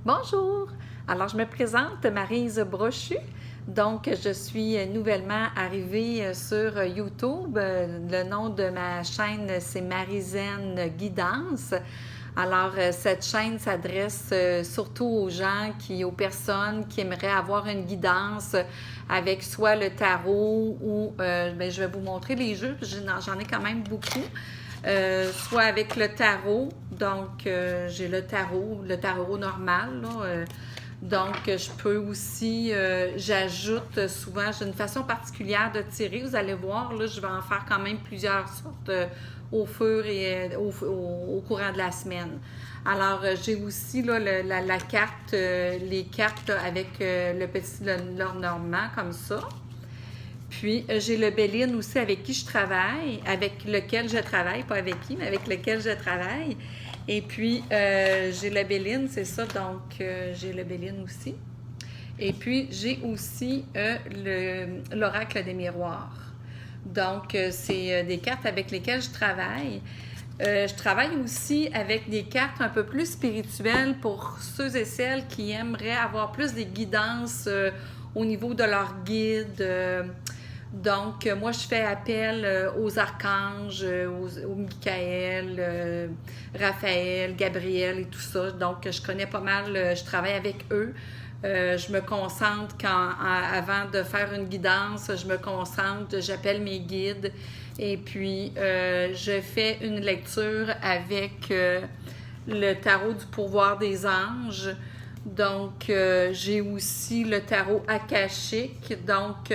Bonjour! Alors, je me présente, Maryse Brochu. Donc, je suis nouvellement arrivée sur YouTube. Le nom de ma chaîne, c'est Maryzen Guidance. Alors, cette chaîne s'adresse surtout aux gens aux personnes qui aimeraient avoir une guidance avec soit le tarot ou, je vais vous montrer les jeux, j'en ai quand même beaucoup. Soit avec le tarot, donc j'ai le tarot normal, là, donc je peux aussi, j'ajoute souvent, j'ai une façon particulière de tirer, vous allez voir, là, je vais en faire quand même plusieurs sortes au courant de la semaine. Alors, j'ai aussi là, la carte, les cartes là, avec le petit Lenormand comme ça. Puis, j'ai le Béline aussi avec lequel je travaille, pas avec qui, mais avec lequel je travaille. Et puis, j'ai le Béline, c'est ça, donc j'ai le Béline aussi. Et puis, j'ai aussi l'Oracle des miroirs. Donc, c'est des cartes avec lesquelles je travaille. Je travaille aussi avec des cartes un peu plus spirituelles pour ceux et celles qui aimeraient avoir plus des guidances au niveau de leur guide. Donc, moi, je fais appel aux archanges, aux Michael, Raphaël, Gabriel et tout ça. Donc, je connais pas mal, je travaille avec eux. Je me concentre avant de faire une guidance, je me concentre, j'appelle mes guides et puis je fais une lecture avec le tarot du pourvoir des anges. Donc, j'ai aussi le tarot akashique. Donc,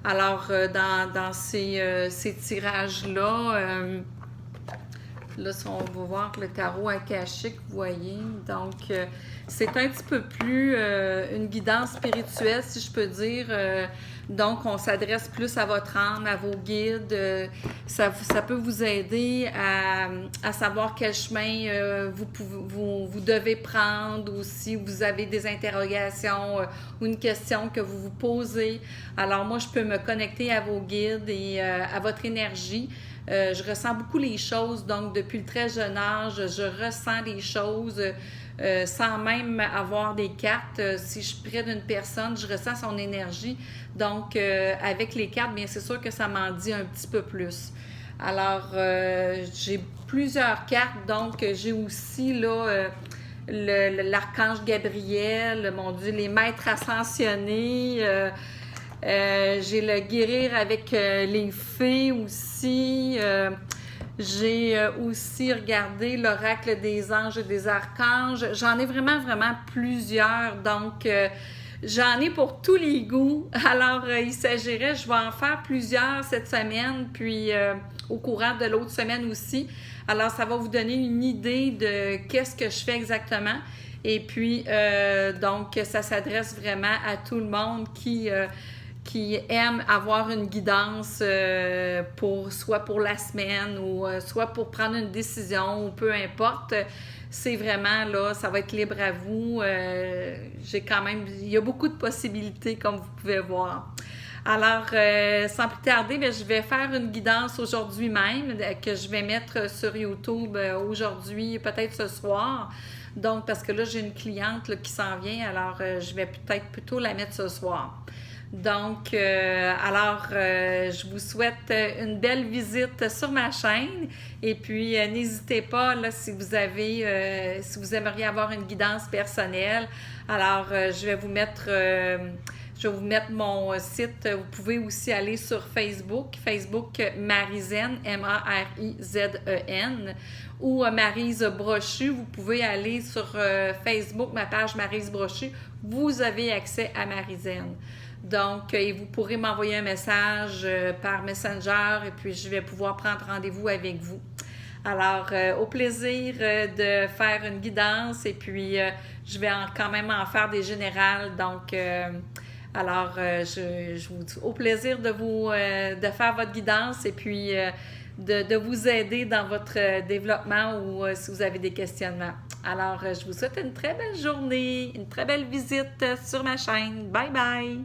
alors, dans ces tirages-là, là, si on va voir le tarot akashique, vous voyez, donc c'est un petit peu plus une guidance spirituelle, si je peux dire. Donc, on s'adresse plus à votre âme, à vos guides. Ça peut vous aider à savoir quel chemin vous devez prendre ou si vous avez des interrogations ou une question que vous vous posez. Alors, moi, je peux me connecter à vos guides et à votre énergie. Je ressens beaucoup les choses, donc depuis le très jeune âge, je ressens les choses sans même avoir des cartes. Si je suis près d'une personne, je ressens son énergie. Donc, avec les cartes, bien, c'est sûr que ça m'en dit un petit peu plus. Alors, j'ai plusieurs cartes, donc j'ai aussi là l'archange Gabriel, mon Dieu, les maîtres ascensionnés. J'ai le guérir avec les fées aussi. J'ai aussi regardé l'oracle des anges et des archanges. J'en ai vraiment, vraiment plusieurs. Donc, j'en ai pour tous les goûts. Alors, il s'agirait, je vais en faire plusieurs cette semaine, puis au courant de l'autre semaine aussi. Alors, ça va vous donner une idée de qu'est-ce que je fais exactement. Et puis, donc, ça s'adresse vraiment à tout le monde qui aiment avoir une guidance soit pour la semaine ou soit pour prendre une décision ou peu importe. C'est vraiment là, ça va être libre à vous. Il y a beaucoup de possibilités comme vous pouvez voir. Alors, sans plus tarder, je vais faire une guidance aujourd'hui même que je vais mettre sur YouTube aujourd'hui, peut-être ce soir. Donc, parce que là, j'ai une cliente là, qui s'en vient, alors je vais peut-être plutôt la mettre ce soir. Donc, je vous souhaite une belle visite sur ma chaîne et puis n'hésitez pas là si vous aimeriez avoir une guidance personnelle. Alors, je vais vous mettre mon site. Vous pouvez aussi aller sur Facebook Maryzen, Marizen, ou Maryse Brochu. Vous pouvez aller sur Facebook, ma page Maryse Brochu. Vous avez accès à Maryzen. Donc, vous pourrez m'envoyer un message par Messenger et puis je vais pouvoir prendre rendez-vous avec vous. Alors, au plaisir de faire une guidance et puis je vais quand même en faire des générales. Donc, je vous dis au plaisir de faire votre guidance et puis de vous aider dans votre développement ou si vous avez des questionnements. Alors, je vous souhaite une très belle journée, une très belle visite sur ma chaîne. Bye bye!